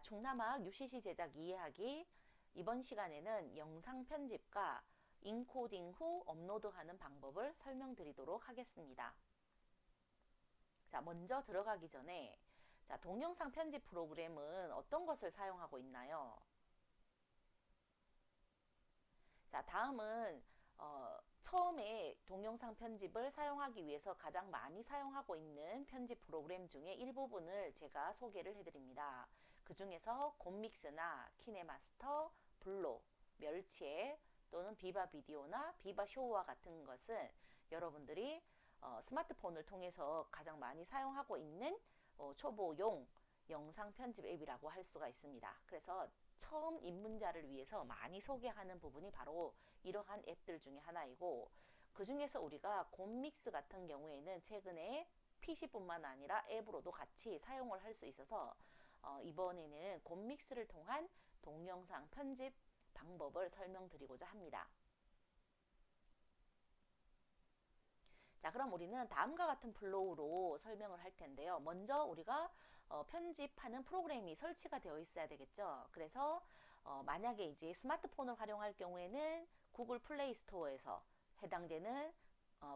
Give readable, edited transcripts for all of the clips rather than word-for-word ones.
중남학 UCC 제작 이해하기. 이번 시간에는 영상 편집과 인코딩 후 업로드하는 방법을 설명드리도록 하겠습니다. 자, 먼저 들어가기 전에 동영상 편집 프로그램은 어떤 것을 사용하고 있나요? 자, 다음은 처음에 동영상 편집을 사용하기 위해서 가장 많이 사용하고 있는 편집 프로그램 중에 일부분을 제가 소개를 해드립니다. 그 중에서 곰믹스나 키네마스터, 블로, 멸치애 또는 비바 비디오나 비바 쇼와 같은 것은 여러분들이 스마트폰을 통해서 가장 많이 사용하고 있는 초보용 영상 편집 앱이라고 할 수가 있습니다. 그래서 처음 입문자를 위해서 많이 소개하는 부분이 바로 이러한 앱들 중에 하나이고, 그 중에서 우리가 곰믹스 같은 경우에는 최근에 PC뿐만 아니라 앱으로도 같이 사용을 할 수 있어서 이번에는 곰믹스를 통한 동영상 편집 방법을 설명드리고자 합니다. 자, 그럼 우리는 다음과 같은 플로우로 설명을 할 텐데요. 먼저 우리가 편집하는 프로그램이 설치가 되어 있어야 되겠죠. 그래서 만약에 이제 스마트폰을 활용할 경우에는 구글 플레이 스토어에서 해당되는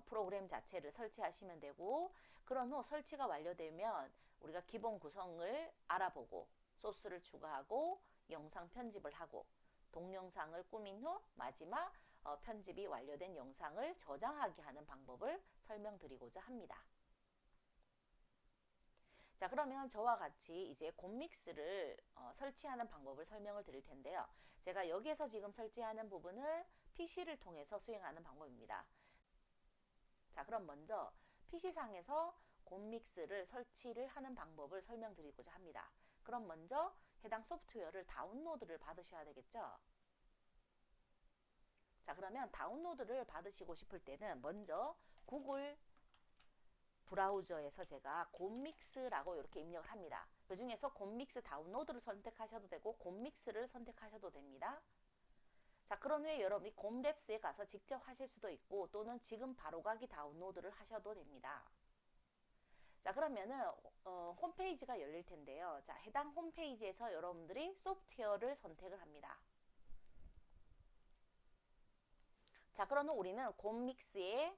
프로그램 자체를 설치하시면 되고, 그런 후 설치가 완료되면 우리가 기본 구성을 알아보고 소스를 추가하고 영상 편집을 하고 동영상을 꾸민 후 마지막 편집이 완료된 영상을 저장하게 하는 방법을 설명드리고자 합니다. 자, 그러면 저와 같이 이제 곰믹스를 설치하는 방법을 설명을 드릴 텐데요. 제가 여기에서 지금 설치하는 부분은 PC를 통해서 수행하는 방법입니다. 자, 그럼 먼저 PC상에서 곰믹스를 설치를 하는 방법을 설명드리고자 합니다. 그럼 먼저 해당 소프트웨어를 다운로드를 받으셔야 되겠죠. 자, 그러면 다운로드를 받으시고 싶을 때는 먼저 구글 브라우저에서 제가 곰믹스라고 이렇게 입력을 합니다. 그 중에서 곰믹스 다운로드를 선택하셔도 되고 곰믹스를 선택하셔도 됩니다. 자, 그런 후에 여러분이 곰랩스에 가서 직접 하실 수도 있고 또는 지금 바로가기 다운로드를 하셔도 됩니다. 자, 그러면은 홈페이지가 열릴 텐데요. 자, 해당 홈페이지에서 여러분들이 소프트웨어를 선택을 합니다. 자, 그런 후 우리는 곰믹스의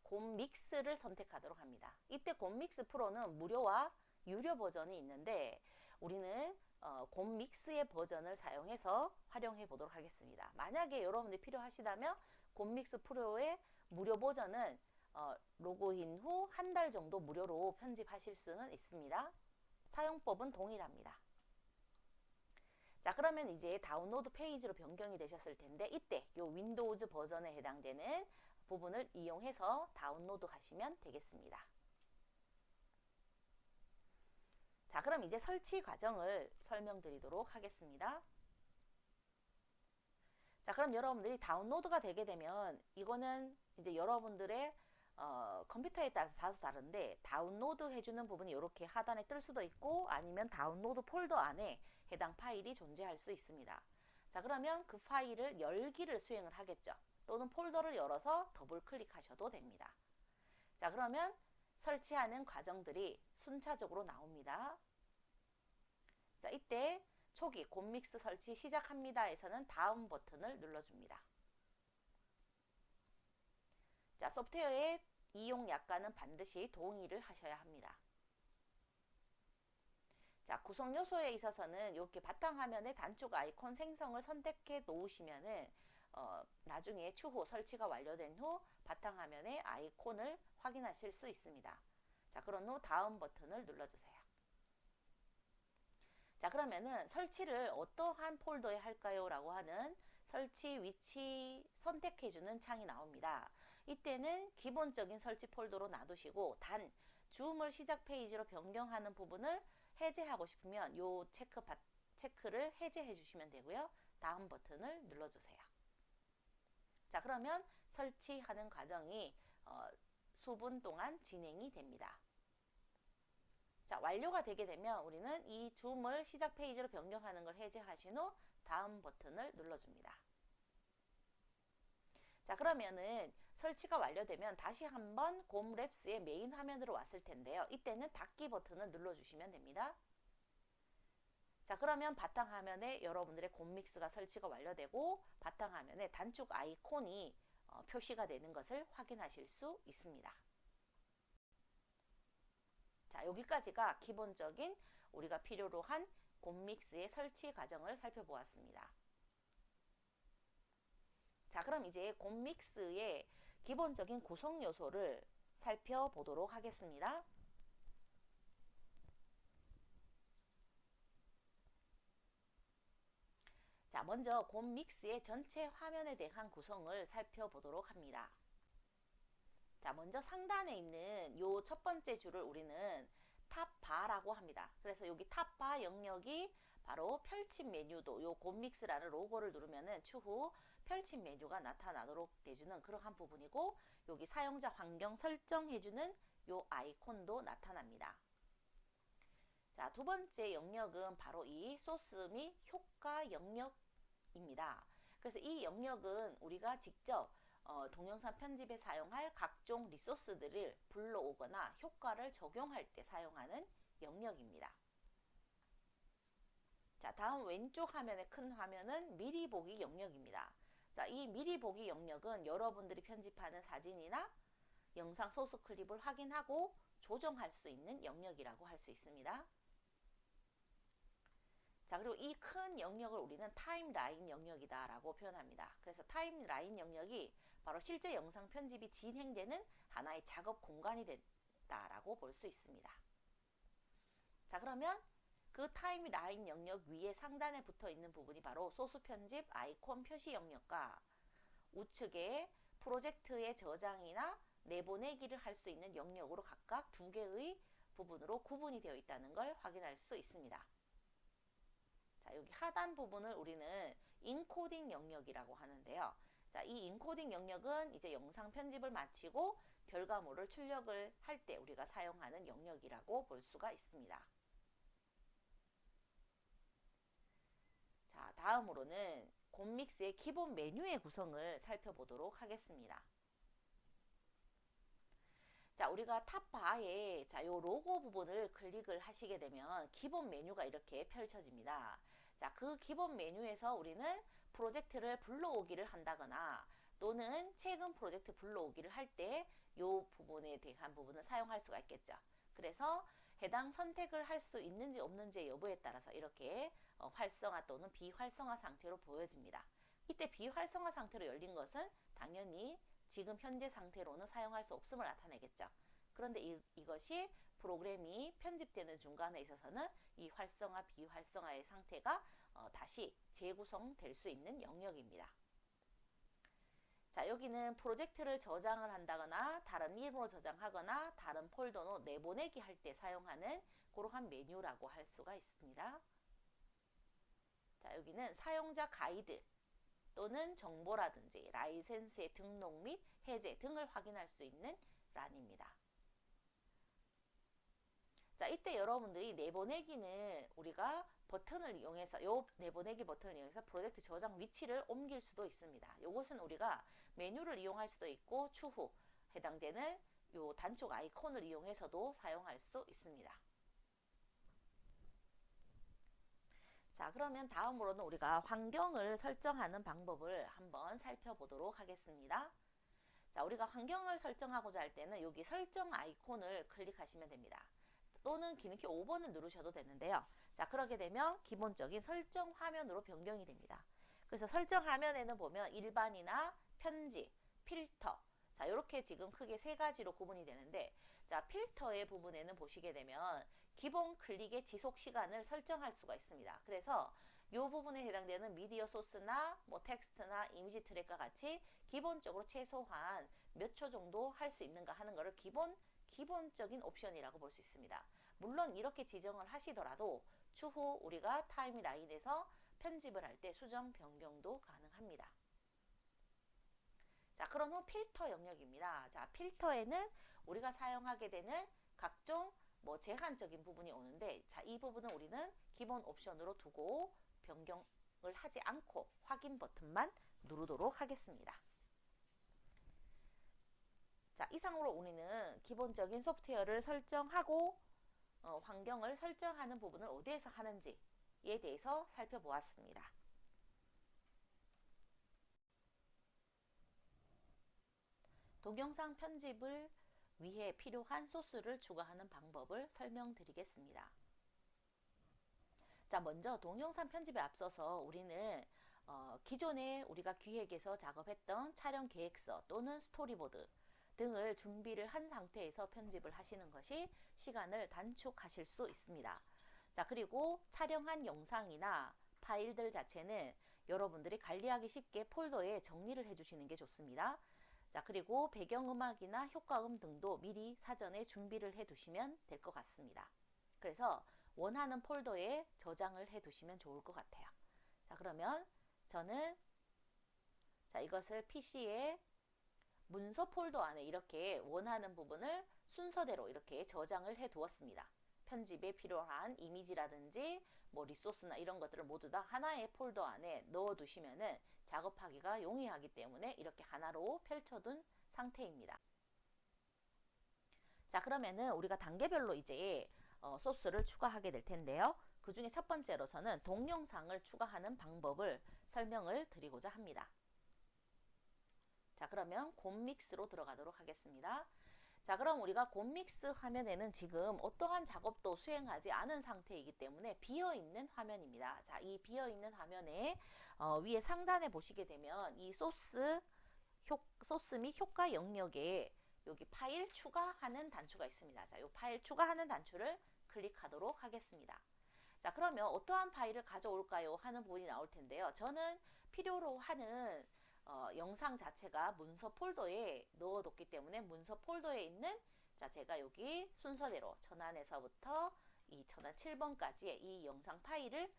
곰믹스를 선택하도록 합니다. 이때 곰믹스 프로는 무료와 유료 버전이 있는데 우리는 곰믹스의 버전을 사용해서 활용해 보도록 하겠습니다. 만약에 여러분들이 필요하시다면 곰믹스 프로의 무료 버전은 로그인 후 한 달 정도 무료로 편집하실 수는 있습니다. 사용법은 동일합니다. 자, 그러면 이제 다운로드 페이지로 변경이 되셨을 텐데 이때 요 윈도우즈 버전에 해당되는 부분을 이용해서 다운로드 하시면 되겠습니다. 자, 그럼 이제 설치 과정을 설명드리도록 하겠습니다. 자, 그럼 여러분들이 다운로드가 되게 되면 이거는 이제 여러분들의 컴퓨터에 따라서 다른데 다운로드 해주는 부분이 이렇게 하단에 뜰 수도 있고 아니면 다운로드 폴더 안에 해당 파일이 존재할 수 있습니다. 자, 그러면 그 파일을 열기를 수행을 하겠죠. 또는 폴더를 열어서 더블 클릭하셔도 됩니다. 자, 그러면 설치하는 과정들이 순차적으로 나옵니다. 자, 이때 초기 곰믹스 설치 시작합니다에서는 다음 버튼을 눌러줍니다. 자, 소프트웨어의 이용 약관은 반드시 동의를 하셔야 합니다. 자, 구성 요소에 있어서는 이렇게 바탕화면의 단축 아이콘 생성을 선택해 놓으시면은 나중에 추후 설치가 완료된 후 바탕화면의 아이콘을 확인하실 수 있습니다. 자, 그런 후 다음 버튼을 눌러주세요. 자, 그러면은 설치를 어떠한 폴더에 할까요? 라고 하는 설치 위치 선택해주는 창이 나옵니다. 이때는 기본적인 설치 폴더로 놔두시고 단 줌을 시작 페이지로 변경하는 부분을 해제하고 싶으면 요 체크를 해제해 주시면 되고요. 다음 버튼을 눌러주세요. 자, 그러면 설치하는 과정이 수분 동안 진행이 됩니다. 자, 완료가 되게 되면 우리는 이 줌을 시작 페이지로 변경하는 걸 해제하신 후 다음 버튼을 눌러줍니다. 자, 그러면은 설치가 완료되면 다시 한번 곰랩스의 메인 화면으로 왔을 텐데요. 이때는 닫기 버튼을 눌러주시면 됩니다. 자, 그러면 바탕화면에 여러분들의 곰믹스가 설치가 완료되고 바탕화면에 단축 아이콘이 표시가 되는 것을 확인하실 수 있습니다. 자, 여기까지가 기본적인 우리가 필요로 한 곰믹스의 설치 과정을 살펴보았습니다. 자, 그럼 이제 곰믹스의 기본적인 구성 요소를 살펴보도록 하겠습니다. 자, 먼저 곰믹스의 전체 화면에 대한 구성을 살펴보도록 합니다. 자, 먼저 상단에 있는 요 첫 번째 줄을 우리는 탑바라고 합니다. 그래서 여기 탑바 영역이 바로 펼침 메뉴도 요 곰믹스라는 로고를 누르면은 추후 펼침 메뉴가 나타나도록 해주는 그러한 부분이고, 여기 사용자 환경 설정해주는 요 아이콘도 나타납니다. 자, 두 번째 영역은 바로 이 소스 및 효과 영역입니다. 그래서 이 영역은 우리가 직접 동영상 편집에 사용할 각종 리소스들을 불러오거나 효과를 적용할 때 사용하는 영역입니다. 자, 다음 왼쪽 화면의 큰 화면은 미리 보기 영역입니다. 자, 이 미리 보기 영역은 여러분들이 편집하는 사진이나 영상 소스 클립을 확인하고 조정할 수 있는 영역이라고 할 수 있습니다. 자, 그리고 이 큰 영역을 우리는 타임라인 영역이다 라고 표현합니다. 그래서 타임라인 영역이 바로 실제 영상 편집이 진행되는 하나의 작업 공간이 됐다라고 볼 수 있습니다. 자, 그러면 그 타임라인 영역 위에 상단에 붙어 있는 부분이 바로 소스 편집 아이콘 표시 영역과 우측에 프로젝트의 저장이나 내보내기를 할 수 있는 영역으로 각각 두 개의 부분으로 구분이 되어 있다는 걸 확인할 수 있습니다. 자, 여기 하단 부분을 우리는 인코딩 영역이라고 하는데요. 자, 이 인코딩 영역은 이제 영상 편집을 마치고 결과물을 출력을 할 때 우리가 사용하는 영역이라고 볼 수가 있습니다. 자, 다음으로는 곰믹스의 기본 메뉴의 구성을 살펴보도록 하겠습니다. 자, 우리가 탑바에 자, 요 로고 부분을 클릭을 하시게 되면 기본 메뉴가 이렇게 펼쳐집니다. 자, 그 기본 메뉴에서 우리는 프로젝트를 불러오기를 한다거나 또는 최근 프로젝트 불러오기를 할 때 요 부분에 대한 부분을 사용할 수가 있겠죠. 그래서 해당 선택을 할 수 있는지 없는지의 여부에 따라서 이렇게 활성화 또는 비활성화 상태로 보여집니다. 이때 비활성화 상태로 열린 것은 당연히 지금 현재 상태로는 사용할 수 없음을 나타내겠죠. 그런데 이것이 프로그램이 편집되는 중간에 있어서는 이 활성화 비활성화의 상태가 다시 재구성될 수 있는 영역입니다. 자, 여기는 프로젝트를 저장을 한다거나 다른 이름으로 저장하거나 다른 폴더로 내보내기 할 때 사용하는 그러한 메뉴라고 할 수가 있습니다. 자, 여기는 사용자 가이드 또는 정보라든지 라이센스의 등록 및 해제 등을 확인할 수 있는 란입니다. 자, 이때 여러분들이 내보내기는 우리가 버튼을 이용해서 요 내보내기 버튼을 이용해서 프로젝트 저장 위치를 옮길 수도 있습니다. 요것은 우리가 메뉴를 이용할 수도 있고 추후 해당되는 요 단축 아이콘을 이용해서도 사용할 수 있습니다. 자, 그러면 다음으로는 우리가 환경을 설정하는 방법을 한번 살펴보도록 하겠습니다. 자, 우리가 환경을 설정하고자 할 때는 여기 설정 아이콘을 클릭하시면 됩니다. 또는 기능키 5번을 누르셔도 되는데요. 자, 그렇게 되면 기본적인 설정 화면으로 변경이 됩니다. 그래서 설정 화면에는 보면 일반이나 편집, 필터, 자, 이렇게 지금 크게 세 가지로 구분이 되는데, 자, 필터의 부분에는 보시게 되면 기본 클릭의 지속 시간을 설정할 수가 있습니다. 그래서 이 부분에 해당되는 미디어 소스나 뭐 텍스트나 이미지 트랙과 같이 기본적으로 최소한 몇 초 정도 할 수 있는가 하는 것을 기본적인 옵션이라고 볼 수 있습니다. 물론 이렇게 지정을 하시더라도 추후 우리가 타임라인에서 편집을 할 때 수정 변경도 가능합니다. 자, 그런 후 필터 영역입니다. 자, 필터에는 우리가 사용하게 되는 각종 뭐 제한적인 부분이 오는데, 자, 이 부분은 우리는 기본 옵션으로 두고 변경을 하지 않고 확인 버튼만 누르도록 하겠습니다. 자, 이상으로 우리는 기본적인 소프트웨어를 설정하고 환경을 설정하는 부분을 어디에서 하는지 대해서 살펴보았습니다. 동영상 편집을 위해 필요한 소스를 추가하는 방법을 설명드리겠습니다. 자, 먼저 동영상 편집에 앞서서 우리는 기존에 우리가 기획에서 작업했던 촬영 계획서 또는 스토리보드 등을 준비를 한 상태에서 편집을 하시는 것이 시간을 단축하실 수 있습니다. 자, 그리고 촬영한 영상이나 파일들 자체는 여러분들이 관리하기 쉽게 폴더에 정리를 해주시는 게 좋습니다. 자, 그리고 배경음악이나 효과음 등도 미리 사전에 준비를 해 두시면 될 것 같습니다. 그래서 원하는 폴더에 저장을 해 두시면 좋을 것 같아요. 자, 그러면 저는 이것을 PC에 문서 폴더 안에 이렇게 원하는 부분을 순서대로 이렇게 저장을 해 두었습니다. 편집에 필요한 이미지라든지 뭐 리소스나 이런 것들을 모두 다 하나의 폴더 안에 넣어 두시면은 작업하기가 용이하기 때문에 이렇게 하나로 펼쳐둔 상태입니다. 자, 그러면은 우리가 단계별로 이제 소스를 추가하게 될 텐데요. 그 중에 첫 번째로서는 동영상을 추가하는 방법을 설명을 드리고자 합니다. 자, 그러면 곰믹스로 들어가도록 하겠습니다. 자, 그럼 우리가 곰믹스 화면에는 지금 어떠한 작업도 수행하지 않은 상태이기 때문에 비어있는 화면입니다. 자, 이 비어있는 화면에 위에 상단에 보시게 되면 이 소스 및 효과 영역에 여기 파일 추가하는 단추가 있습니다. 자, 이 파일 추가하는 단추를 클릭하도록 하겠습니다. 자, 그러면 어떠한 파일을 가져올까요? 하는 부분이 나올 텐데요. 저는 필요로 하는 영상 자체가 문서 폴더에 넣어뒀기 때문에 문서 폴더에 있는 자, 제가 여기 순서대로 전환에서부터 이 전환 7번까지의 이 영상 파일을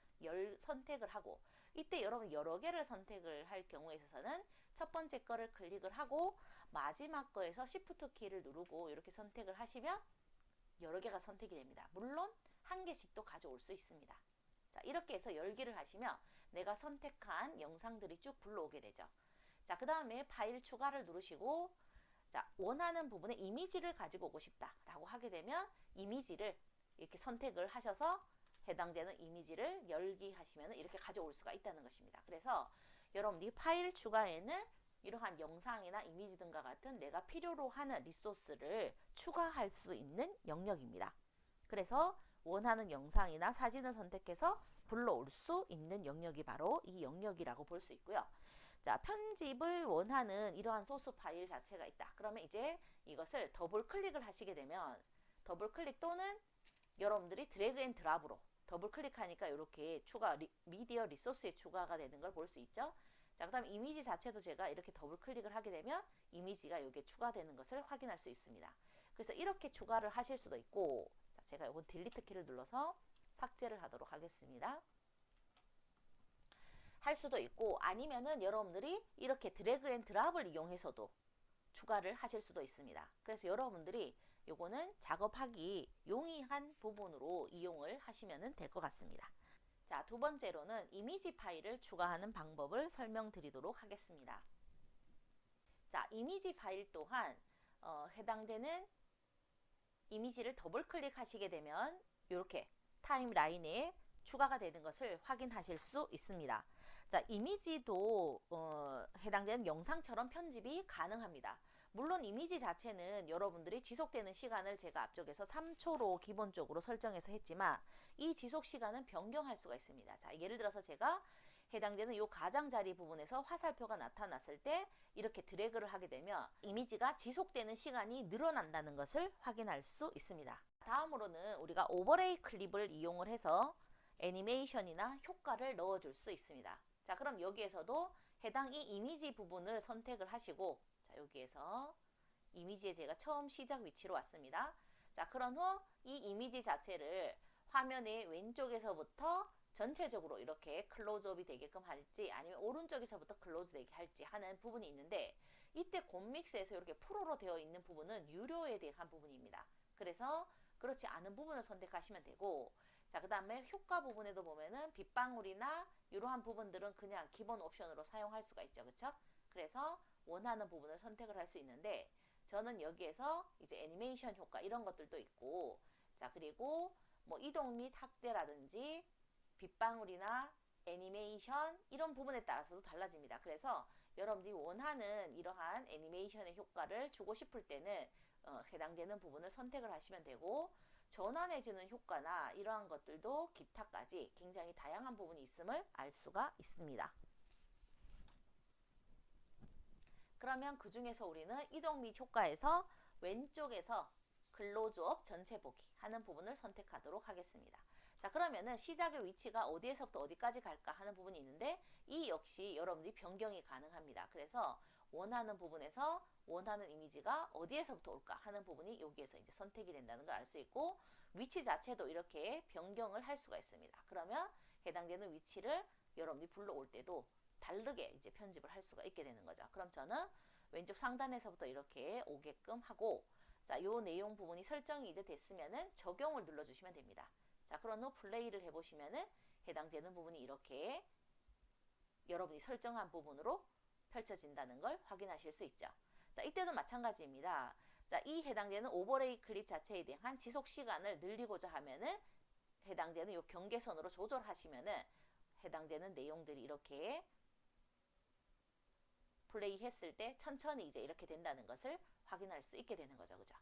선택을 하고 이때 여러분 여러 개를 선택을 할 경우에 있어서는 첫 번째 거를 클릭을 하고 마지막 거에서 Shift 키를 누르고 이렇게 선택을 하시면 여러 개가 선택이 됩니다. 물론 한 개씩도 가져올 수 있습니다. 자, 이렇게 해서 열기를 하시면 내가 선택한 영상들이 쭉 불러오게 되죠. 자, 그 다음에 파일 추가를 누르시고 자, 원하는 부분에 이미지를 가지고 오고 싶다 라고 하게 되면 이미지를 이렇게 선택을 하셔서 해당되는 이미지를 열기 하시면 이렇게 가져올 수가 있다는 것입니다. 그래서 여러분들이 파일 추가에는 이러한 영상이나 이미지 등과 같은 내가 필요로 하는 리소스를 추가할 수 있는 영역입니다. 그래서 원하는 영상이나 사진을 선택해서 불러올 수 있는 영역이 바로 이 영역이라고 볼 수 있고요. 자, 편집을 원하는 이러한 소스 파일 자체가 있다. 그러면 이제 이것을 더블 클릭을 하시게 되면 더블 클릭 또는 여러분들이 드래그 앤 드랍으로 더블 클릭하니까 이렇게 미디어 리소스에 추가가 되는 걸 볼 수 있죠. 자, 그 다음 이미지 자체도 제가 이렇게 더블 클릭을 하게 되면 이미지가 여기에 추가되는 것을 확인할 수 있습니다. 그래서 이렇게 추가를 하실 수도 있고 자, 제가 이거 딜리트 키를 눌러서 삭제를 하도록 하겠습니다. 할 수도 있고 아니면은 여러분들이 이렇게 드래그 앤 드랍을 이용해서도 추가를 하실 수도 있습니다. 그래서 여러분들이 요거는 작업하기 용이한 부분으로 이용을 하시면 될 것 같습니다. 자, 두 번째로는 이미지 파일을 추가하는 방법을 설명드리도록 하겠습니다. 자, 이미지 파일 또한 해당되는 이미지를 더블 클릭하시게 되면 이렇게 타임라인에 추가가 되는 것을 확인하실 수 있습니다. 자, 이미지도 해당되는 영상처럼 편집이 가능합니다. 물론 이미지 자체는 여러분들이 지속되는 시간을 제가 앞쪽에서 3초로 기본적으로 설정해서 했지만 이 지속 시간은 변경할 수가 있습니다. 자, 예를 들어서 제가 해당되는 이 가장자리 부분에서 화살표가 나타났을 때 이렇게 드래그를 하게 되면 이미지가 지속되는 시간이 늘어난다는 것을 확인할 수 있습니다. 다음으로는 우리가 오버레이 클립을 이용을 해서 애니메이션이나 효과를 넣어줄 수 있습니다. 자, 그럼 여기에서도 해당 이 이미지 부분을 선택을 하시고 자, 여기에서 이미지에 제가 처음 시작 위치로 왔습니다. 자, 그런 후 이 이미지 자체를 화면의 왼쪽에서부터 전체적으로 이렇게 클로즈업이 되게끔 할지 아니면 오른쪽에서부터 클로즈 되게 할지 하는 부분이 있는데 이때 곰믹스에서 이렇게 프로로 되어 있는 부분은 유료에 대한 부분입니다. 그래서 그렇지 않은 부분을 선택하시면 되고 자, 그 다음에 효과 부분에도 보면은 빗방울이나 이러한 부분들은 그냥 기본 옵션으로 사용할 수가 있죠. 그쵸? 그래서 원하는 부분을 선택을 할 수 있는데 저는 여기에서 이제 애니메이션 효과 이런 것들도 있고 자, 그리고 뭐 이동 및 확대라든지 빗방울이나 애니메이션 이런 부분에 따라서도 달라집니다. 그래서 여러분들이 원하는 이러한 애니메이션의 효과를 주고 싶을 때는 해당되는 부분을 선택을 하시면 되고, 전환해주는 효과나 이러한 것들도 기타까지 굉장히 다양한 부분이 있음을 알 수가 있습니다. 그러면 그 중에서 우리는 이동 및 효과에서 왼쪽에서 근로조업 전체 보기 하는 부분을 선택하도록 하겠습니다. 자, 그러면은 시작의 위치가 어디에서부터 어디까지 갈까 하는 부분이 있는데, 이 역시 여러분들이 변경이 가능합니다. 그래서 원하는 부분에서 원하는 이미지가 어디에서부터 올까 하는 부분이 여기에서 이제 선택이 된다는 걸 알 수 있고, 위치 자체도 이렇게 변경을 할 수가 있습니다. 그러면 해당되는 위치를 여러분들이 불러올 때도 다르게 이제 편집을 할 수가 있게 되는 거죠. 그럼 저는 왼쪽 상단에서부터 이렇게 오게끔 하고, 자, 요 내용 부분이 설정이 이제 됐으면은 적용을 눌러주시면 됩니다. 자, 그런 후 플레이를 해보시면은 해당되는 부분이 이렇게 여러분이 설정한 부분으로 펼쳐진다는 걸 확인하실 수 있죠. 자, 이때도 마찬가지입니다. 자, 이 해당되는 오버레이 클립 자체에 대한 지속 시간을 늘리고자 하면은 해당되는 요 경계선으로 조절하시면은 해당되는 내용들이 이렇게 플레이 했을 때 천천히 이제 이렇게 된다는 것을 확인할 수 있게 되는 거죠. 그죠?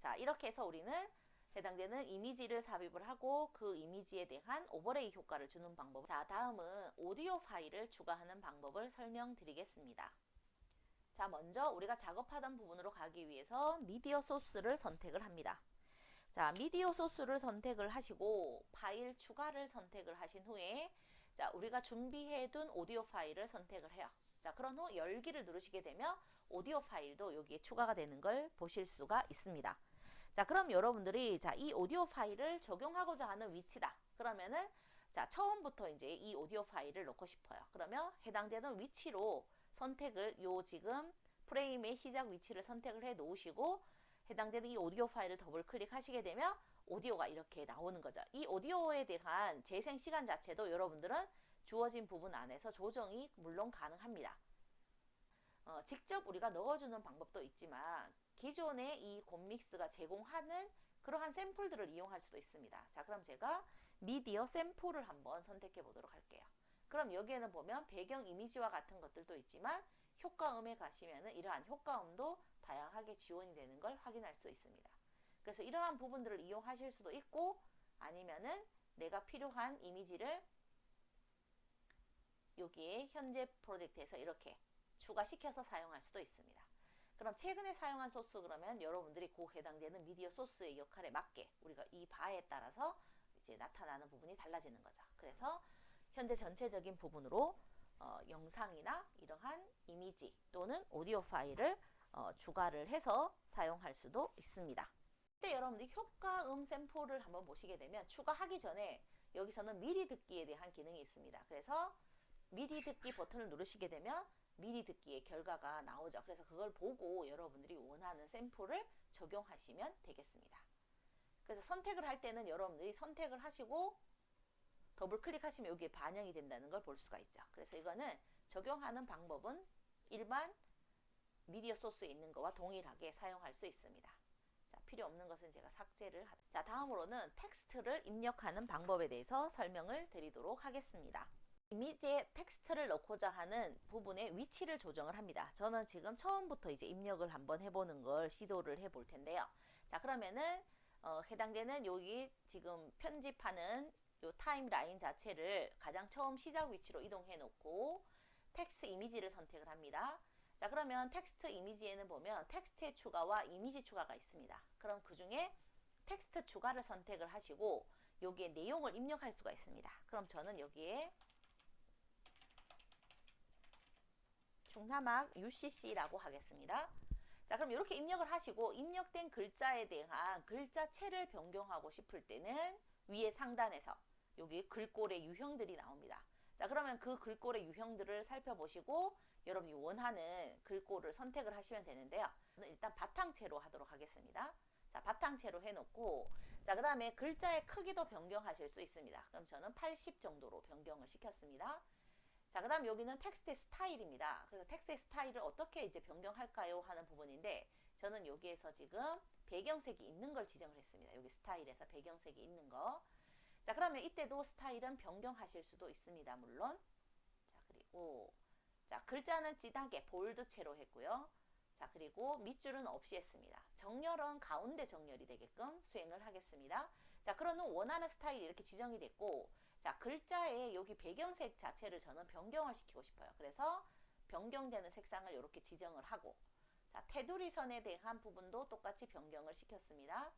자, 이렇게 해서 우리는 해당되는 이미지를 삽입을 하고 그 이미지에 대한 오버레이 효과를 주는 방법. 자, 다음은 오디오 파일을 추가하는 방법을 설명드리겠습니다. 자, 먼저 우리가 작업하던 부분으로 가기 위해서 미디어 소스를 선택을 합니다. 자, 미디어 소스를 선택을 하시고 파일 추가를 선택을 하신 후에, 자, 우리가 준비해둔 오디오 파일을 선택을 해요. 자, 그런 후 열기를 누르시게 되면 오디오 파일도 여기에 추가가 되는 걸 보실 수가 있습니다. 자, 그럼 여러분들이 자, 이 오디오 파일을 적용하고자 하는 위치다. 그러면은 자, 처음부터 이제 이 오디오 파일을 넣고 싶어요. 그러면 해당되는 위치로 선택을 요 지금 프레임의 시작 위치를 선택을 해 놓으시고 해당되는 이 오디오 파일을 더블 클릭하시게 되면 오디오가 이렇게 나오는 거죠. 이 오디오에 대한 재생 시간 자체도 여러분들은 주어진 부분 안에서 조정이 물론 가능합니다. 직접 우리가 넣어주는 방법도 있지만 기존의 이 곰믹스가 제공하는 그러한 샘플들을 이용할 수도 있습니다. 자, 그럼 제가 미디어 샘플을 한번 선택해 보도록 할게요. 그럼 여기에는 보면 배경 이미지와 같은 것들도 있지만 효과음에 가시면은 이러한 효과음도 다양하게 지원이 되는 걸 확인할 수 있습니다. 그래서 이러한 부분들을 이용하실 수도 있고, 아니면은 내가 필요한 이미지를 여기에 현재 프로젝트에서 이렇게 추가시켜서 사용할 수도 있습니다. 그럼 최근에 사용한 소스, 그러면 여러분들이 그 해당되는 미디어 소스의 역할에 맞게 우리가 이 바에 따라서 이제 나타나는 부분이 달라지는 거죠. 그래서 현재 전체적인 부분으로 영상이나 이러한 이미지 또는 오디오 파일을 추가를 해서 사용할 수도 있습니다. 이때 여러분들이 효과음 샘플을 한번 보시게 되면 추가하기 전에 여기서는 미리 듣기에 대한 기능이 있습니다. 그래서 미리 듣기 버튼을 누르시게 되면 미리 듣기의 결과가 나오죠. 그래서 그걸 보고 여러분들이 원하는 샘플을 적용하시면 되겠습니다. 그래서 선택을 할 때는 여러분들이 선택을 하시고 더블 클릭하시면 여기에 반영이 된다는 걸 볼 수가 있죠. 그래서 이거는 적용하는 방법은 일반 미디어 소스에 있는 거와 동일하게 사용할 수 있습니다. 자, 필요 없는 것은 제가 삭제를 자, 다음으로는 텍스트를 입력하는 방법에 대해서 설명을 드리도록 하겠습니다. 이미지에 텍스트를 넣고자 하는 부분의 위치를 조정을 합니다. 저는 지금 처음부터 이제 입력을 한번 해보는 걸 시도를 해볼 텐데요. 자, 그러면은 해당되는 여기 지금 편집하는 요 타임라인 자체를 가장 처음 시작 위치로 이동해 놓고 텍스트 이미지를 선택을 합니다. 자, 그러면 텍스트 이미지에는 보면 텍스트의 추가와 이미지 추가가 있습니다. 그럼 그 중에 텍스트 추가를 선택을 하시고 여기에 내용을 입력할 수가 있습니다. 그럼 저는 여기에 중사막 UCC라고 하겠습니다. 자, 그럼 이렇게 입력을 하시고 입력된 글자에 대한 글자체를 변경하고 싶을 때는 위에 상단에서 여기 글꼴의 유형들이 나옵니다. 자, 그러면 그 글꼴의 유형들을 살펴보시고 여러분이 원하는 글꼴을 선택을 하시면 되는데요. 저는 일단 바탕체로 하도록 하겠습니다. 자, 바탕체로 해놓고 자, 그 다음에 글자의 크기도 변경하실 수 있습니다. 그럼 저는 80 정도로 변경을 시켰습니다. 자, 그 다음 여기는 텍스트의 스타일입니다. 그래서 텍스트의 스타일을 어떻게 이제 변경할까요? 하는 부분인데 저는 여기에서 지금 배경색이 있는 걸 지정을 했습니다. 여기 스타일에서 배경색이 있는 거. 자, 그러면 이때도 스타일은 변경하실 수도 있습니다. 물론. 자, 그리고 자, 글자는 진하게 볼드체로 했고요. 자, 그리고 밑줄은 없이 했습니다. 정렬은 가운데 정렬이 되게끔 수행을 하겠습니다. 자, 그런 후 원하는 스타일이 이렇게 지정이 됐고, 자, 글자의 여기 배경색 자체를 저는 변경을 시키고 싶어요. 그래서 변경되는 색상을 이렇게 지정을 하고, 자, 테두리 선에 대한 부분도 똑같이 변경을 시켰습니다.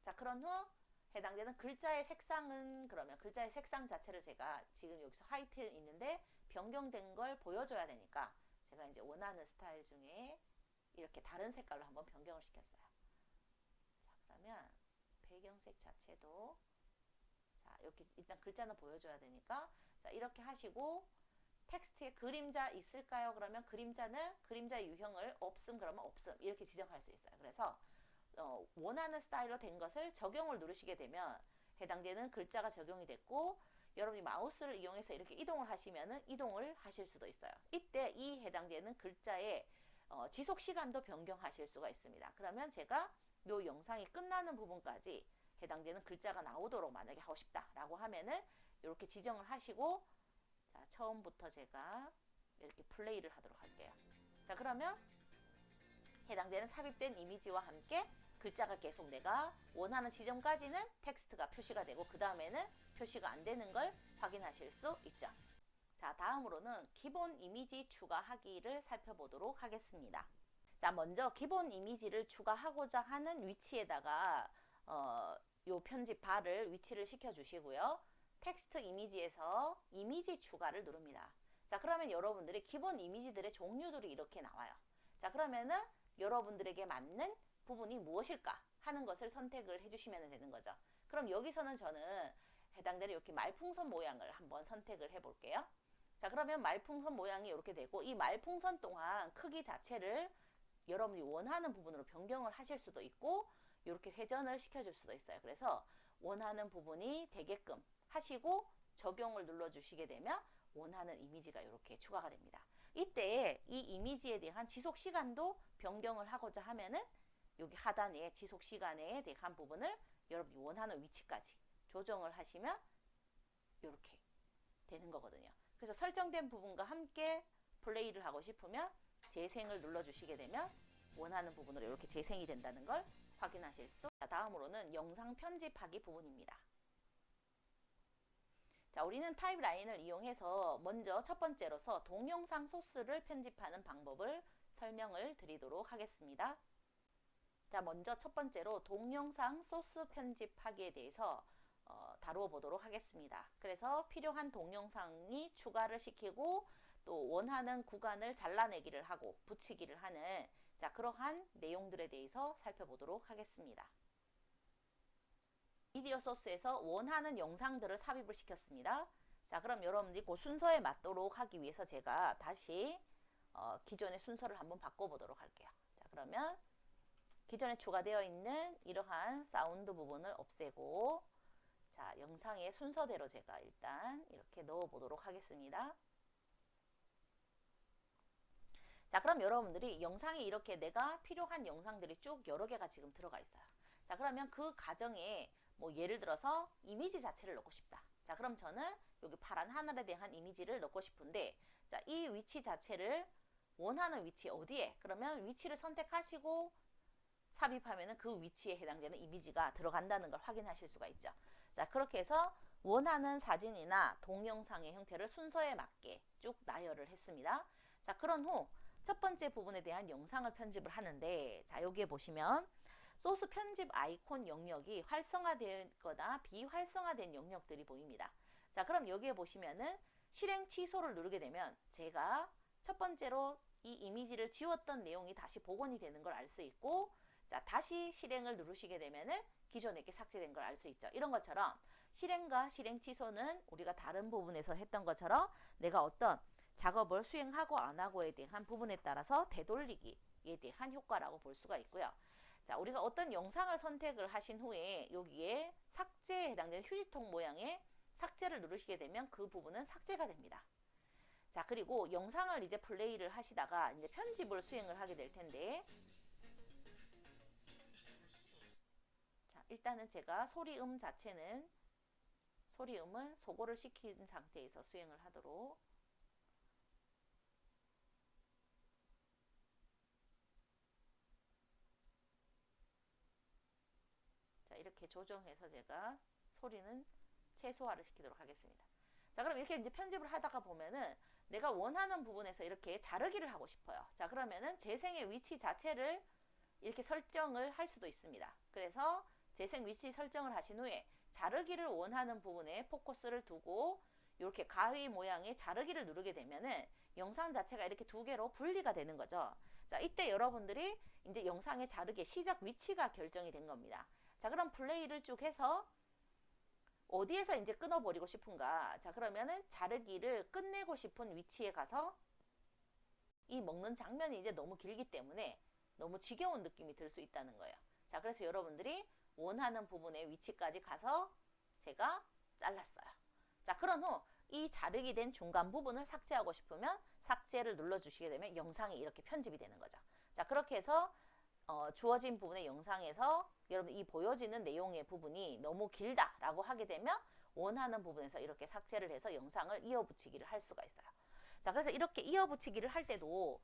자, 그런 후 해당되는 글자의 색상은, 그러면 글자의 색상 자체를 제가 지금 여기서 화이트 있는데 변경된 걸 보여줘야 되니까 제가 이제 원하는 스타일 중에 이렇게 다른 색깔로 한번 변경을 시켰어요. 자, 그러면 배경색 자체도, 자, 이렇게 일단 글자는 보여줘야 되니까, 자, 이렇게 하시고, 텍스트에 그림자 있을까요? 그러면 그림자는 그림자 유형을 없음, 그러면 없음, 이렇게 지정할 수 있어요. 그래서 원하는 스타일로 된 것을 적용을 누르시게 되면 해당되는 글자가 적용이 됐고, 여러분이 마우스를 이용해서 이렇게 이동을 하시면은 이동을 하실 수도 있어요. 이때 이 해당되는 글자의 지속 시간도 변경하실 수가 있습니다. 그러면 제가 이 영상이 끝나는 부분까지 해당되는 글자가 나오도록 만약에 하고 싶다라고 하면은 이렇게 지정을 하시고, 자, 처음부터 제가 이렇게 플레이를 하도록 할게요. 자, 그러면 해당되는 삽입된 이미지와 함께 글자가 계속 내가 원하는 지점까지는 텍스트가 표시가 되고, 그 다음에는 표시가 안 되는 걸 확인하실 수 있죠. 자, 다음으로는 기본 이미지 추가하기를 살펴보도록 하겠습니다. 자, 먼저 기본 이미지를 추가하고자 하는 위치에다가 요 편집 바를 위치를 시켜주시고요. 텍스트 이미지에서 이미지 추가를 누릅니다. 자, 그러면 여러분들이 기본 이미지들의 종류들이 이렇게 나와요. 자, 그러면은 여러분들에게 맞는 부분이 무엇일까 하는 것을 선택을 해주시면 되는 거죠. 그럼 여기서는 저는 해당되는 이렇게 말풍선 모양을 한번 선택을 해 볼게요. 자, 그러면 말풍선 모양이 이렇게 되고, 이 말풍선 또한 크기 자체를 여러분이 원하는 부분으로 변경을 하실 수도 있고, 이렇게 회전을 시켜줄 수도 있어요. 그래서 원하는 부분이 되게끔 하시고 적용을 눌러주시게 되면 원하는 이미지가 이렇게 추가가 됩니다. 이때 이 이미지에 대한 지속 시간도 변경을 하고자 하면은 여기 하단에 지속 시간에 대한 부분을 여러분이 원하는 위치까지 조정을 하시면 이렇게 되는 거거든요. 그래서 설정된 부분과 함께 플레이를 하고 싶으면 재생을 눌러주시게 되면 원하는 부분으로 이렇게 재생이 된다는 걸 확인하실 수. 자, 다음으로는 영상 편집하기 부분입니다. 자, 우리는 타입라인을 이용해서 먼저 첫 번째로서 동영상 소스를 편집하는 방법을 설명을 드리도록 하겠습니다. 자, 먼저 첫 번째로 동영상 소스 편집하기에 대해서 다루어 보도록 하겠습니다. 그래서 필요한 동영상이 추가를 시키고 또 원하는 구간을 잘라내기를 하고 붙이기를 하는, 자, 그러한 내용들에 대해서 살펴보도록 하겠습니다. 미디어 소스에서 원하는 영상들을 삽입을 시켰습니다. 자, 그럼 여러분들이 그 순서에 맞도록 하기 위해서 제가 다시 기존의 순서를 한번 바꿔보도록 할게요. 자, 그러면 기존에 추가되어 있는 이러한 사운드 부분을 없애고, 자, 영상의 순서대로 제가 일단 이렇게 넣어보도록 하겠습니다. 자, 그럼 여러분들이 영상이 이렇게 내가 필요한 영상들이 쭉 여러 개가 지금 들어가 있어요. 자, 그러면 그 가정에 뭐 예를 들어서 이미지 자체를 넣고 싶다. 자, 그럼 저는 여기 파란 하늘에 대한 이미지를 넣고 싶은데, 자, 이 위치 자체를 원하는 위치 어디에? 그러면 위치를 선택하시고 삽입하면은 그 위치에 해당되는 이미지가 들어간다는 걸 확인하실 수가 있죠. 자, 그렇게 해서 원하는 사진이나 동영상의 형태를 순서에 맞게 쭉 나열을 했습니다. 자, 그런 후 첫 번째 부분에 대한 영상을 편집을 하는데, 자, 여기에 보시면 소스 편집 아이콘 영역이 활성화되거나 비활성화된 영역들이 보입니다. 자, 그럼 여기에 보시면은 실행 취소를 누르게 되면 제가 첫 번째로 이 이미지를 지웠던 내용이 다시 복원이 되는 걸 알 수 있고, 자, 다시 실행을 누르시게 되면은 기존에 게 삭제된 걸 알 수 있죠. 이런 것처럼 실행과 실행 취소는 우리가 다른 부분에서 했던 것처럼 내가 어떤 작업을 수행하고 안 하고에 대한 부분에 따라서 되돌리기에 대한 효과라고 볼 수가 있고요. 자, 우리가 어떤 영상을 선택을 하신 후에 여기에 삭제에 해당되는 휴지통 모양의 삭제를 누르시게 되면 그 부분은 삭제가 됩니다. 자, 그리고 영상을 이제 플레이를 하시다가 이제 편집을 수행을 하게 될 텐데, 일단은 제가 소리음 자체는 소리음을 소거를 시킨 상태에서 수행을 하도록 자, 이렇게 조정해서 제가 소리는 최소화를 시키도록 하겠습니다. 자, 그럼 이렇게 이제 편집을 하다가 보면은 내가 원하는 부분에서 이렇게 자르기를 하고 싶어요. 자, 그러면은 재생의 위치 자체를 이렇게 설정을 할 수도 있습니다. 그래서 재생 위치 설정을 하신 후에 자르기를 원하는 부분에 포커스를 두고 이렇게 가위 모양의 자르기를 누르게 되면은 영상 자체가 이렇게 두 개로 분리가 되는 거죠. 자, 이때 여러분들이 이제 영상의 자르기의 시작 위치가 결정이 된 겁니다. 자, 그럼 플레이를 쭉 해서 어디에서 이제 끊어버리고 싶은가? 자, 그러면은 자르기를 끝내고 싶은 위치에 가서 이 먹는 장면이 이제 너무 길기 때문에 너무 지겨운 느낌이 들 수 있다는 거예요. 자, 그래서 여러분들이 원하는 부분의 위치까지 가서 제가 잘랐어요. 자, 그런 후 이 자르기 된 중간 부분을 삭제하고 싶으면 삭제를 눌러주시게 되면 영상이 이렇게 편집이 되는 거죠. 자, 그렇게 해서 주어진 부분의 영상에서 여러분 이 보여지는 내용의 부분이 너무 길다라고 하게 되면 원하는 부분에서 이렇게 삭제를 해서 영상을 이어붙이기를 할 수가 있어요. 자, 그래서 이렇게 이어붙이기를 할 때도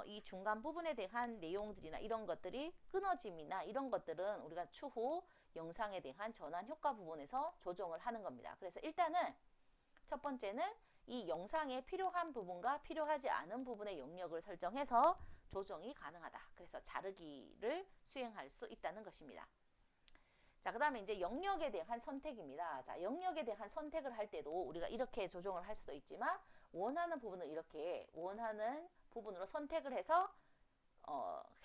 이 중간 부분에 대한 내용들이나 이런 것들이 끊어짐이나 이런 것들은 우리가 추후 영상에 대한 전환 효과 부분에서 조정을 하는 겁니다. 그래서 일단은 첫 번째는 이 영상에 필요한 부분과 필요하지 않은 부분의 영역을 설정해서 조정이 가능하다. 그래서 자르기를 수행할 수 있다는 것입니다. 자, 그 다음에 이제 영역에 대한 선택입니다. 자, 영역에 대한 선택을 할 때도 우리가 이렇게 조정을 할 수도 있지만 원하는 부분을 이렇게 원하는 부분으로 선택을 해서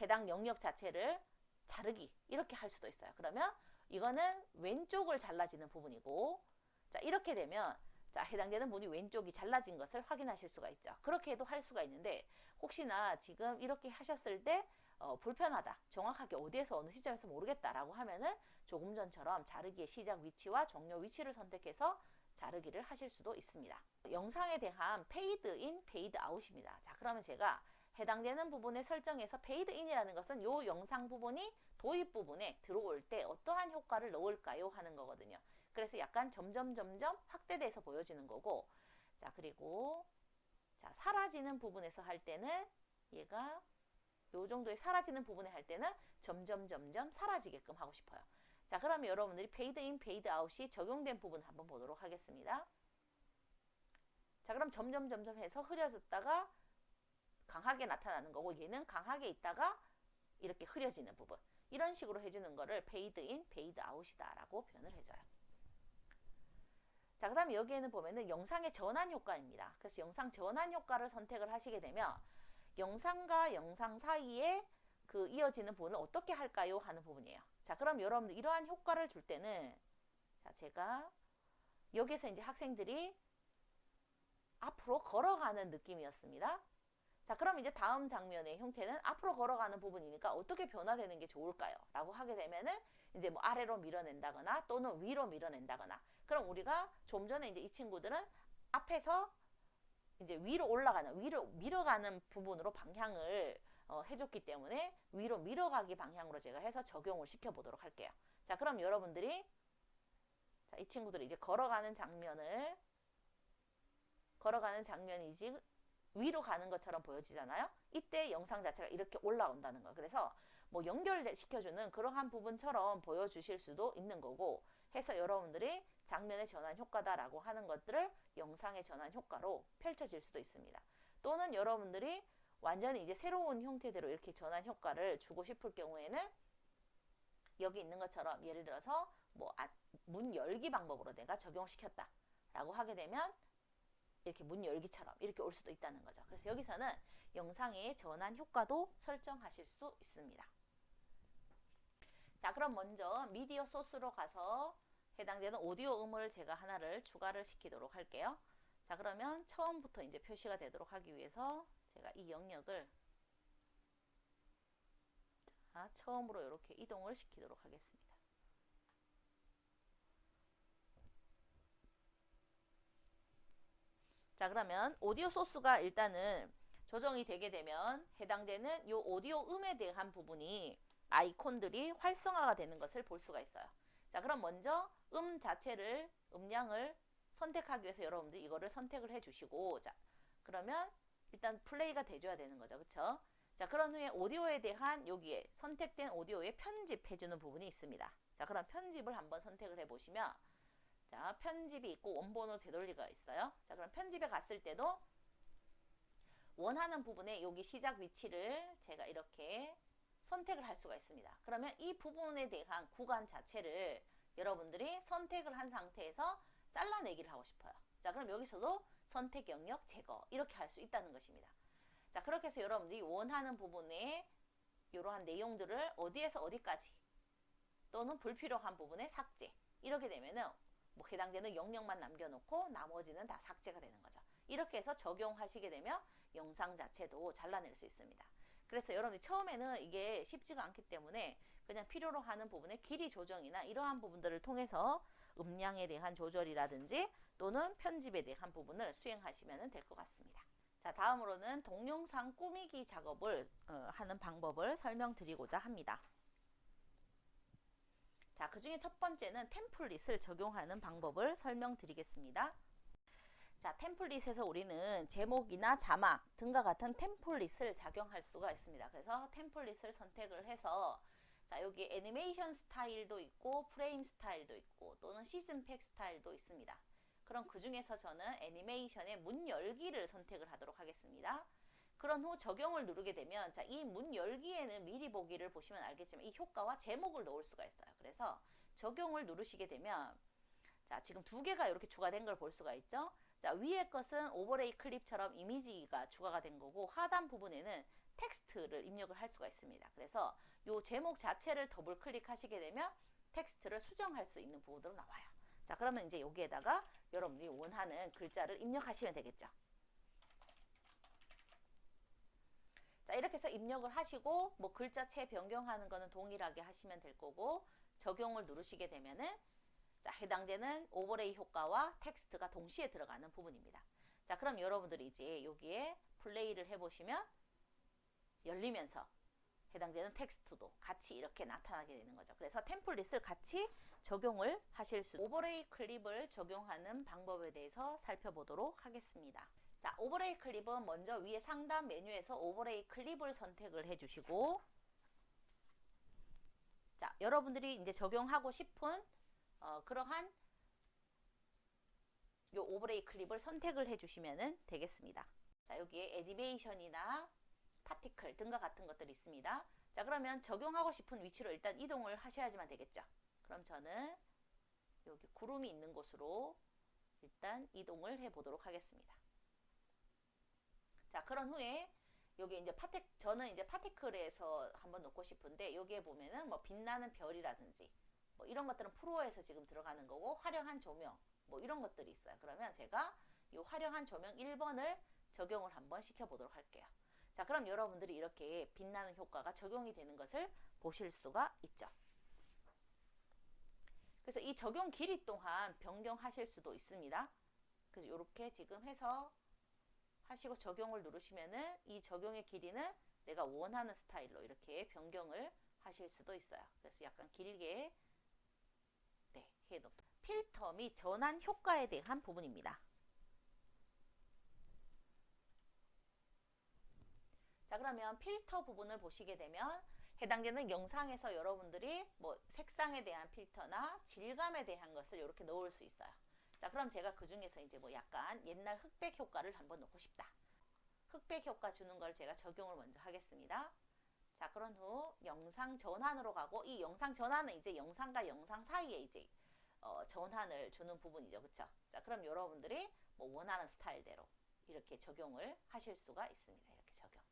해당 영역 자체를 자르기 이렇게 할 수도 있어요. 그러면 이거는 왼쪽을 잘라지는 부분이고 자, 이렇게 되면 자, 해당되는 부분이 왼쪽이 잘라진 것을 확인하실 수가 있죠. 그렇게 해도 할 수가 있는데 혹시나 지금 이렇게 하셨을 때 불편하다. 정확하게 어디에서 어느 시점에서 모르겠다라고 하면은 조금 전처럼 자르기의 시작 위치와 종료 위치를 선택해서 자르기를 하실 수도 있습니다. 영상에 대한 페이드 인, 페이드 아웃입니다. 자, 그러면 제가 해당되는 부분에 설정해서 페이드 인이라는 것은 이 영상 부분이 도입 부분에 들어올 때 어떠한 효과를 넣을까요? 하는 거거든요. 그래서 약간 점점 확대돼서 보여지는 거고 자, 그리고 자, 사라지는 부분에서 할 때는 얘가 요 정도의 사라지는 부분에 할 때는 점점 사라지게끔 하고 싶어요. 자, 그러면 여러분들이 페이드 인, 페이드 아웃이 적용된 부분 한번 보도록 하겠습니다. 자, 그럼 점점 해서 흐려졌다가 강하게 나타나는 거고 얘는 강하게 있다가 이렇게 흐려지는 부분. 이런 식으로 해주는 거를 페이드 인, 페이드 아웃이다 라고 표현을 해줘요. 자, 그 다음에 여기에는 보면은 영상의 전환 효과입니다. 그래서 영상 전환 효과를 선택을 하시게 되면 영상과 영상 사이에 그 이어지는 부분을 어떻게 할까요? 하는 부분이에요. 자, 그럼 여러분들 이러한 효과를 줄 때는 자, 제가 여기서 이제 학생들이 앞으로 걸어가는 느낌이었습니다. 자, 그럼 이제 다음 장면의 형태는 앞으로 걸어가는 부분이니까 어떻게 변화되는 게 좋을까요? 라고 하게 되면은 이제 뭐 아래로 밀어낸다거나 또는 위로 밀어낸다거나 그럼 우리가 좀 전에 이제 이 친구들은 앞에서 이제 위로 올라가는 위로 밀어가는 부분으로 방향을 해줬기 때문에 위로 밀어가기 방향으로 제가 해서 적용을 시켜보도록 할게요. 자, 그럼 여러분들이 자, 이 친구들이 이제 걸어가는 장면이지 위로 가는 것처럼 보여지잖아요. 이때 영상 자체가 이렇게 올라온다는 거예요. 그래서 뭐 연결시켜주는 그러한 부분처럼 보여주실 수도 있는 거고 해서 여러분들이 장면의 전환 효과다라고 하는 것들을 영상의 전환 효과로 펼쳐질 수도 있습니다. 또는 여러분들이 완전히 이제 새로운 형태대로 이렇게 전환 효과를 주고 싶을 경우에는 여기 있는 것처럼 예를 들어서 뭐 문 열기 방법으로 내가 적용시켰다 라고 하게 되면 이렇게 문 열기처럼 이렇게 올 수도 있다는 거죠. 그래서 여기서는 영상의 전환 효과도 설정하실 수 있습니다. 자, 그럼 먼저 미디어 소스로 가서 해당되는 오디오 음을 제가 하나를 추가를 시키도록 할게요. 자, 그러면 처음부터 이제 표시가 되도록 하기 위해서 제가 이 영역을 자, 처음으로 이렇게 이동을 시키도록 하겠습니다. 자, 그러면 오디오 소스가 일단은 조정이 되게 되면 해당되는 이 오디오 음에 대한 부분이 아이콘들이 활성화가 되는 것을 볼 수가 있어요. 자, 그럼 먼저 자체를, 음량을 선택하기 위해서 여러분들 이거를 선택을 해주시고, 자, 그러면 일단 플레이가 돼줘야 되는 거죠. 그쵸? 자, 그런 후에 오디오에 대한 여기에 선택된 오디오에 편집해주는 부분이 있습니다. 자, 그럼 편집을 한번 선택을 해보시면, 자, 편집이 있고 원본으로 되돌리가 있어요. 자, 그럼 편집에 갔을 때도 원하는 부분에 여기 시작 위치를 제가 이렇게 선택을 할 수가 있습니다. 그러면 이 부분에 대한 구간 자체를 여러분들이 선택을 한 상태에서 잘라내기를 하고 싶어요. 자, 그럼 여기서도 선택 영역 제거 이렇게 할 수 있다는 것입니다. 자, 그렇게 해서 여러분들이 원하는 부분에 이러한 내용들을 어디에서 어디까지 또는 불필요한 부분에 삭제 이렇게 되면은 뭐 해당되는 영역만 남겨놓고 나머지는 다 삭제가 되는 거죠. 이렇게 해서 적용하시게 되면 영상 자체도 잘라낼 수 있습니다. 그래서 여러분이 처음에는 이게 쉽지가 않기 때문에 그냥 필요로 하는 부분의 길이 조정이나 이러한 부분들을 통해서 음량에 대한 조절이라든지 또는 편집에 대한 부분을 수행하시면 될 것 같습니다. 자, 다음으로는 동영상 꾸미기 작업을 하는 방법을 설명드리고자 합니다. 자, 그 중에 첫 번째는 템플릿을 적용하는 방법을 설명드리겠습니다. 자, 템플릿에서 우리는 제목이나 자막 등과 같은 템플릿을 작용할 수가 있습니다. 그래서 템플릿을 선택을 해서 자, 여기 애니메이션 스타일도 있고 프레임 스타일도 있고 또는 시즌팩 스타일도 있습니다. 그럼 그 중에서 저는 애니메이션의 문 열기를 선택을 하도록 하겠습니다. 그런 후 적용을 누르게 되면 자, 이 문 열기에는 미리 보기를 보시면 알겠지만 이 효과와 제목을 넣을 수가 있어요. 그래서 적용을 누르시게 되면 자, 지금 두 개가 이렇게 추가된 걸 볼 수가 있죠. 자, 위에 것은 오버레이 클립처럼 이미지가 추가가 된 거고 하단 부분에는 텍스트를 입력을 할 수가 있습니다. 그래서 이 제목 자체를 더블 클릭하시게 되면 텍스트를 수정할 수 있는 부분으로 나와요. 자, 그러면 이제 여기에다가 여러분들이 원하는 글자를 입력하시면 되겠죠. 자, 이렇게 해서 입력을 하시고 뭐 글자체 변경하는 거는 동일하게 하시면 될 거고 적용을 누르시게 되면은 자, 해당되는 오버레이 효과와 텍스트가 동시에 들어가는 부분입니다. 자, 그럼 여러분들이 이제 여기에 플레이를 해보시면 열리면서 해당되는 텍스트도 같이 이렇게 나타나게 되는 거죠. 그래서 템플릿을 같이 적용을 하실 수 오버레이 클립을 적용하는 방법에 대해서 살펴보도록 하겠습니다. 자, 오버레이 클립은 먼저 위에 상단 메뉴에서 오버레이 클립을 선택을 해주시고 자, 여러분들이 이제 적용하고 싶은 그러한 요 오버레이 클립을 선택을 해주시면 되겠습니다. 자, 여기에 애니메이션이나 파티클 등과 같은 것들이 있습니다. 자, 그러면 적용하고 싶은 위치로 일단 이동을 하셔야지만 되겠죠. 그럼 저는 여기 구름이 있는 곳으로 일단 이동을 해 보도록 하겠습니다. 자, 그런 후에 여기 이제 저는 이제 파티클에서 한번 넣고 싶은데 여기에 보면은 뭐 빛나는 별이라든지 뭐 이런 것들은 프로에서 지금 들어가는 거고 화려한 조명 뭐 이런 것들이 있어요. 그러면 제가 이 화려한 조명 1번을 적용을 한번 시켜보도록 할게요. 자, 그럼 여러분들이 이렇게 빛나는 효과가 적용이 되는 것을 보실 수가 있죠. 그래서 이 적용 길이 또한 변경하실 수도 있습니다. 그래서 이렇게 지금 해서 하시고 적용을 누르시면은 이 적용의 길이는 내가 원하는 스타일로 이렇게 변경을 하실 수도 있어요. 그래서 약간 길게 해놓고 필터 및 전환 효과에 대한 부분입니다. 자, 그러면 필터 부분을 보시게 되면 해당되는 영상에서 여러분들이 뭐 색상에 대한 필터나 질감에 대한 것을 이렇게 넣을 수 있어요. 자, 그럼 제가 그 중에서 이제 뭐 약간 옛날 흑백 효과를 한번 넣고 싶다. 흑백 효과 주는 걸 제가 적용을 먼저 하겠습니다. 자, 그런 후 영상 전환으로 가고 이 영상 전환은 이제 영상과 영상 사이에 이제 전환을 주는 부분이죠. 그쵸? 자, 그럼 여러분들이 뭐 원하는 스타일대로 이렇게 적용을 하실 수가 있습니다. 이렇게 적용.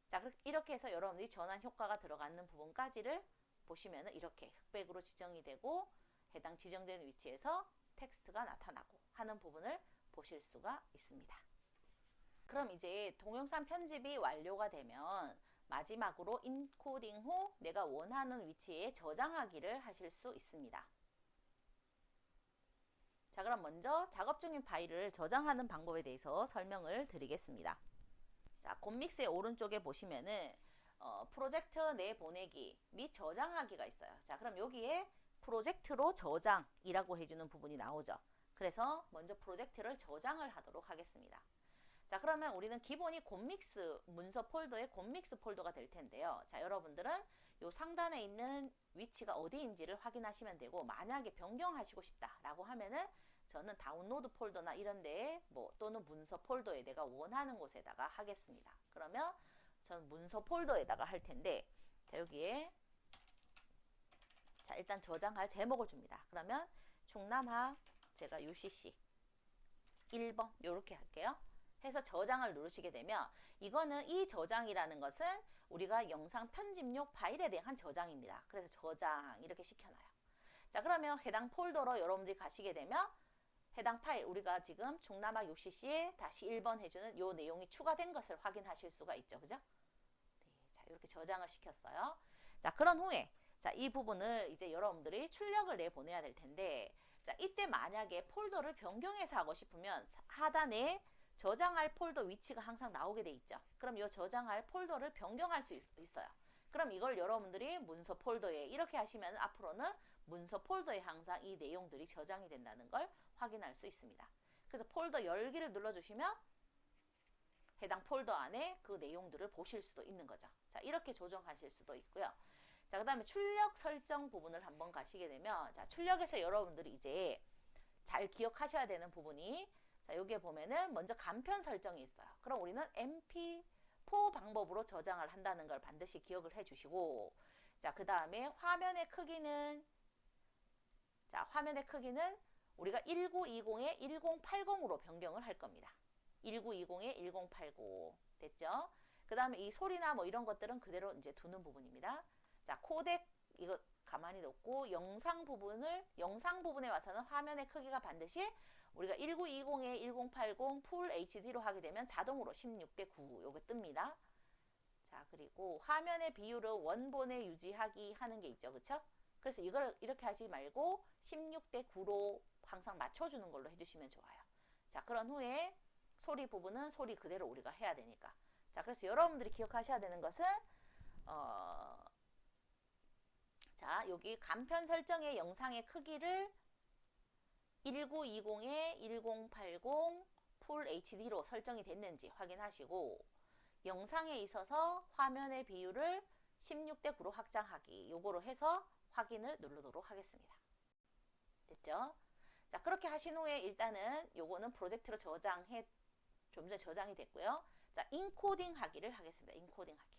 자, 이렇게 해서 여러분들이 전환 효과가 들어가는 부분까지를 보시면은 이렇게 흑백으로 지정이 되고 해당 지정된 위치에서 텍스트가 나타나고 하는 부분을 보실 수가 있습니다. 그럼 이제 동영상 편집이 완료가 되면 마지막으로 인코딩 후 내가 원하는 위치에 저장하기를 하실 수 있습니다. 자, 그럼 먼저 작업 중인 파일을 저장하는 방법에 대해서 설명을 드리겠습니다. 자, 곰믹스의 오른쪽에 보시면은 프로젝트 내보내기 및 저장하기가 있어요. 자, 그럼 여기에 프로젝트로 저장이라고 해주는 부분이 나오죠. 그래서 먼저 프로젝트를 저장을 하도록 하겠습니다. 자, 그러면 우리는 기본이 곰믹스 문서 폴더의 곰믹스 폴더가 될 텐데요. 자, 여러분들은 요 상단에 있는 위치가 어디인지를 확인하시면 되고, 만약에 변경하시고 싶다라고 하면은 저는 다운로드 폴더나 이런 데에 또는 문서 폴더에 내가 원하는 곳에다가 하겠습니다. 그러면 저는 문서 폴더에다가 할 텐데, 자, 여기에 자, 일단 저장할 제목을 줍니다. 그러면 충남학 제가 UCC 1번 이렇게 할게요. 해서 저장을 누르시게 되면, 이거는 이 저장이라는 것은 우리가 영상 편집용 파일에 대한 저장입니다. 그래서 저장 이렇게 시켜놔요. 자, 그러면 해당 폴더로 여러분들이 가시게 되면 해당 파일, 우리가 지금 충남학 UCC에 다시 1번 해주는 요 내용이 추가된 것을 확인하실 수가 있죠. 그죠? 네, 자, 이렇게 저장을 시켰어요. 자, 그런 후에 자, 이 부분을 이제 여러분들이 출력을 내보내야 될 텐데, 자, 이때 만약에 폴더를 변경해서 하고 싶으면 하단에 저장할 폴더 위치가 항상 나오게 돼 있죠. 그럼 이 저장할 폴더를 변경할 수 있어요. 그럼 이걸 여러분들이 문서 폴더에 이렇게 하시면 앞으로는 문서 폴더에 항상 이 내용들이 저장이 된다는 걸 확인할 수 있습니다. 그래서 폴더 열기를 눌러주시면 해당 폴더 안에 그 내용들을 보실 수도 있는 거죠. 자, 이렇게 조정하실 수도 있고요. 자, 그 다음에 출력 설정 부분을 한번 가시게 되면, 자, 출력에서 여러분들이 이제 잘 기억하셔야 되는 부분이, 자, 여기에 보면은 먼저 간편 설정이 있어요. 그럼 우리는 MP4 방법으로 저장을 한다는 걸 반드시 기억을 해 주시고, 자, 그 다음에 화면의 크기는, 자, 화면의 크기는 우리가 1920에 1080으로 변경을 할 겁니다. 1920에 1080 됐죠? 그 다음에 이 소리나 이런 것들은 그대로 이제 두는 부분입니다. 자, 코덱 이거 가만히 놓고 영상 부분에 와서는 화면의 크기가 반드시 우리가 1920에 1080 풀 HD로 하게 되면 자동으로 16:9 요게 뜹니다. 자, 그리고 화면의 비율을 원본에 유지하기 하는 게 있죠. 그쵸? 그래서 이걸 이렇게 하지 말고 16:9로 항상 맞춰주는 걸로 해주시면 좋아요. 자, 그런 후에 소리 부분은 소리 그대로 우리가 해야 되니까. 자, 그래서 여러분들이 기억하셔야 되는 것은 자, 여기 간편 설정의 영상의 크기를 1920에 1080 풀 HD로 설정이 됐는지 확인하시고, 영상에 있어서 화면의 비율을 16:9로 확장하기 요거로 해서 확인을 누르도록 하겠습니다. 됐죠? 자, 그렇게 하신 후에 일단은 요거는 프로젝트로 좀 전에 저장이 됐고요. 자, 인코딩 하기를 하겠습니다. 인코딩 하기.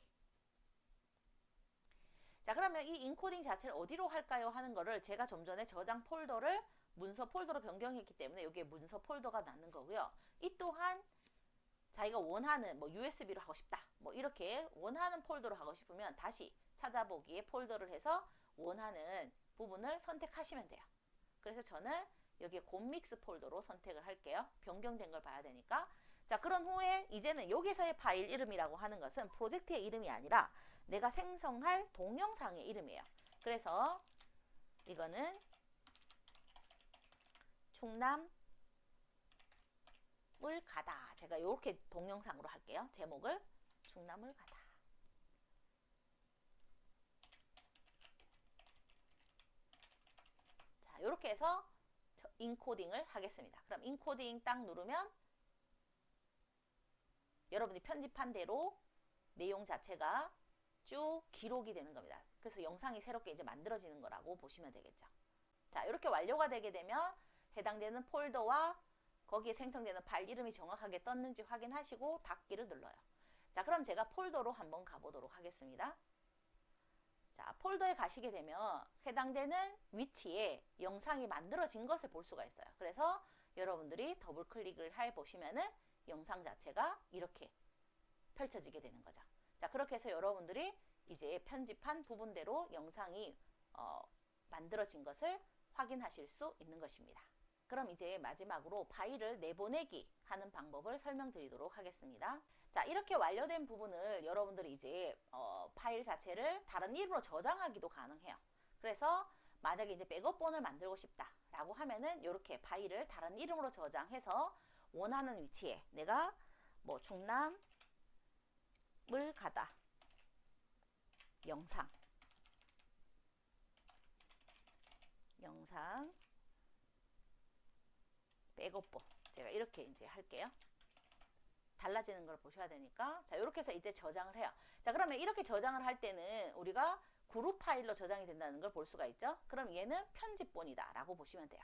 자, 그러면 이 인코딩 자체를 어디로 할까요? 하는 거를 제가 좀 전에 저장 폴더를 문서 폴더로 변경했기 때문에 여기에 문서 폴더가 나는 거고요. 이 또한 자기가 원하는 USB로 하고 싶다. 이렇게 원하는 폴더로 하고 싶으면 다시 찾아보기에 폴더를 해서 원하는 부분을 선택하시면 돼요. 그래서 저는 여기에 곰믹스 폴더로 선택을 할게요. 변경된 걸 봐야 되니까. 자, 그런 후에 이제는 여기서의 파일 이름이라고 하는 것은 프로젝트의 이름이 아니라 내가 생성할 동영상의 이름이에요. 그래서 이거는 충남을 가다. 제가 이렇게 동영상으로 할게요. 제목을 충남을 가다. 자, 이렇게 해서 인코딩을 하겠습니다. 그럼 인코딩 딱 누르면 여러분이 편집한 대로 내용 자체가 쭉 기록이 되는 겁니다. 그래서 영상이 새롭게 이제 만들어지는 거라고 보시면 되겠죠. 자, 이렇게 완료가 되게 되면 해당되는 폴더와 거기에 생성되는 파일 이름이 정확하게 떴는지 확인하시고 닫기를 눌러요. 자, 그럼 제가 폴더로 한번 가보도록 하겠습니다. 자, 폴더에 가시게 되면 해당되는 위치에 영상이 만들어진 것을 볼 수가 있어요. 그래서 여러분들이 더블 클릭을 해 보시면은 영상 자체가 이렇게 펼쳐지게 되는 거죠. 자, 그렇게 해서 여러분들이 이제 편집한 부분대로 영상이 만들어진 것을 확인하실 수 있는 것입니다. 그럼 이제 마지막으로 파일을 내보내기 하는 방법을 설명드리도록 하겠습니다. 자, 이렇게 완료된 부분을 여러분들이 이제 파일 자체를 다른 이름으로 저장하기도 가능해요. 그래서 만약에 이제 백업본을 만들고 싶다라고 하면은 이렇게 파일을 다른 이름으로 저장해서 원하는 위치에 내가 충남을 가다 영상 영상 백업본 제가 이렇게 이제 할게요. 달라지는 걸 보셔야 되니까. 자, 이렇게 해서 이제 저장을 해요. 자, 그러면 이렇게 저장을 할 때는 우리가 그룹 파일로 저장이 된다는 걸 볼 수가 있죠. 그럼 얘는 편집본이다 라고 보시면 돼요.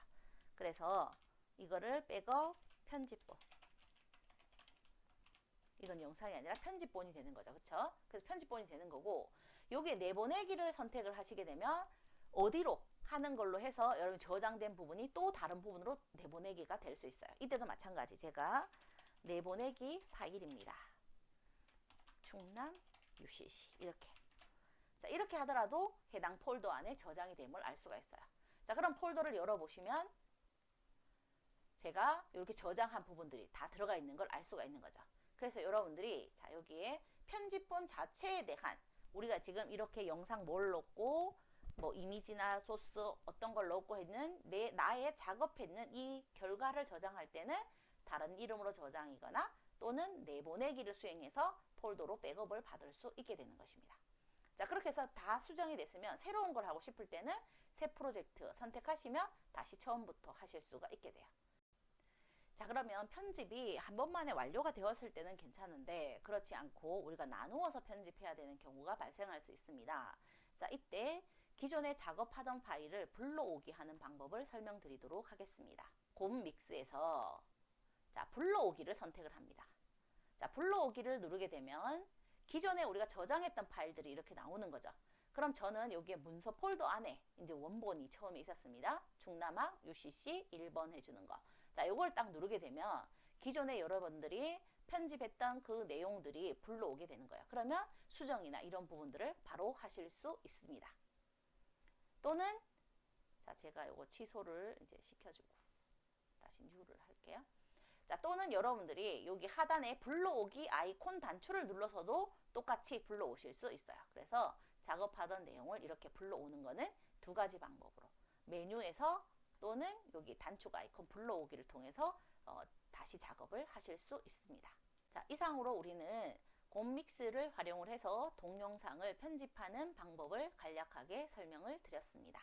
그래서 이거를 백업 편집본, 이건 영상이 아니라 편집본이 되는 거죠. 그쵸? 그래서 편집본이 되는 거고, 여기에 내보내기를 선택을 하시게 되면 어디로 하는 걸로 해서 여러분 저장된 부분이 또 다른 부분으로 내보내기가 될 수 있어요. 이때도 마찬가지. 제가 내보내기 파일입니다. 충남 UCC 이렇게. 자, 이렇게 하더라도 해당 폴더 안에 저장이 됨을 알 수가 있어요. 자, 그럼 폴더를 열어보시면 제가 이렇게 저장한 부분들이 다 들어가 있는 걸 알 수가 있는 거죠. 그래서 여러분들이 자, 여기에 편집본 자체에 대한 우리가 지금 이렇게 영상 뭘 넣고 뭐 이미지나 소스 어떤 걸 넣고 했는 나의 작업했는 이 결과를 저장할 때는 다른 이름으로 저장이거나 또는 내보내기를 수행해서 폴더로 백업을 받을 수 있게 되는 것입니다. 자, 그렇게 해서 다 수정이 됐으면 새로운 걸 하고 싶을 때는 새 프로젝트 선택하시면 다시 처음부터 하실 수가 있게 돼요. 자, 그러면 편집이 한 번만에 완료가 되었을 때는 괜찮은데 그렇지 않고 우리가 나누어서 편집해야 되는 경우가 발생할 수 있습니다. 자, 이때 기존에 작업하던 파일을 불러오기 하는 방법을 설명드리도록 하겠습니다. 곰 믹스에서 자, 불러오기를 선택을 합니다. 자, 불러오기를 누르게 되면 기존에 우리가 저장했던 파일들이 이렇게 나오는 거죠. 그럼 저는 여기에 문서 폴더 안에 이제 원본이 처음에 있었습니다. 중남학 UCC 1번 해주는 거. 자, 요걸 딱 누르게 되면 기존에 여러분들이 편집했던 그 내용들이 불러오게 되는 거예요. 그러면 수정이나 이런 부분들을 바로 하실 수 있습니다. 또는 자, 제가 요거 취소를 이제 시켜주고 다시 U를 할게요. 자, 또는 여러분들이 여기 하단에 불러오기 아이콘 단추를 눌러서도 똑같이 불러오실 수 있어요. 그래서 작업하던 내용을 이렇게 불러오는 거는 두 가지 방법으로 메뉴에서 또는 여기 단축 아이콘 불러오기를 통해서 다시 작업을 하실 수 있습니다. 자, 이상으로 우리는 곰믹스를 활용을 해서 동영상을 편집하는 방법을 간략하게 설명을 드렸습니다.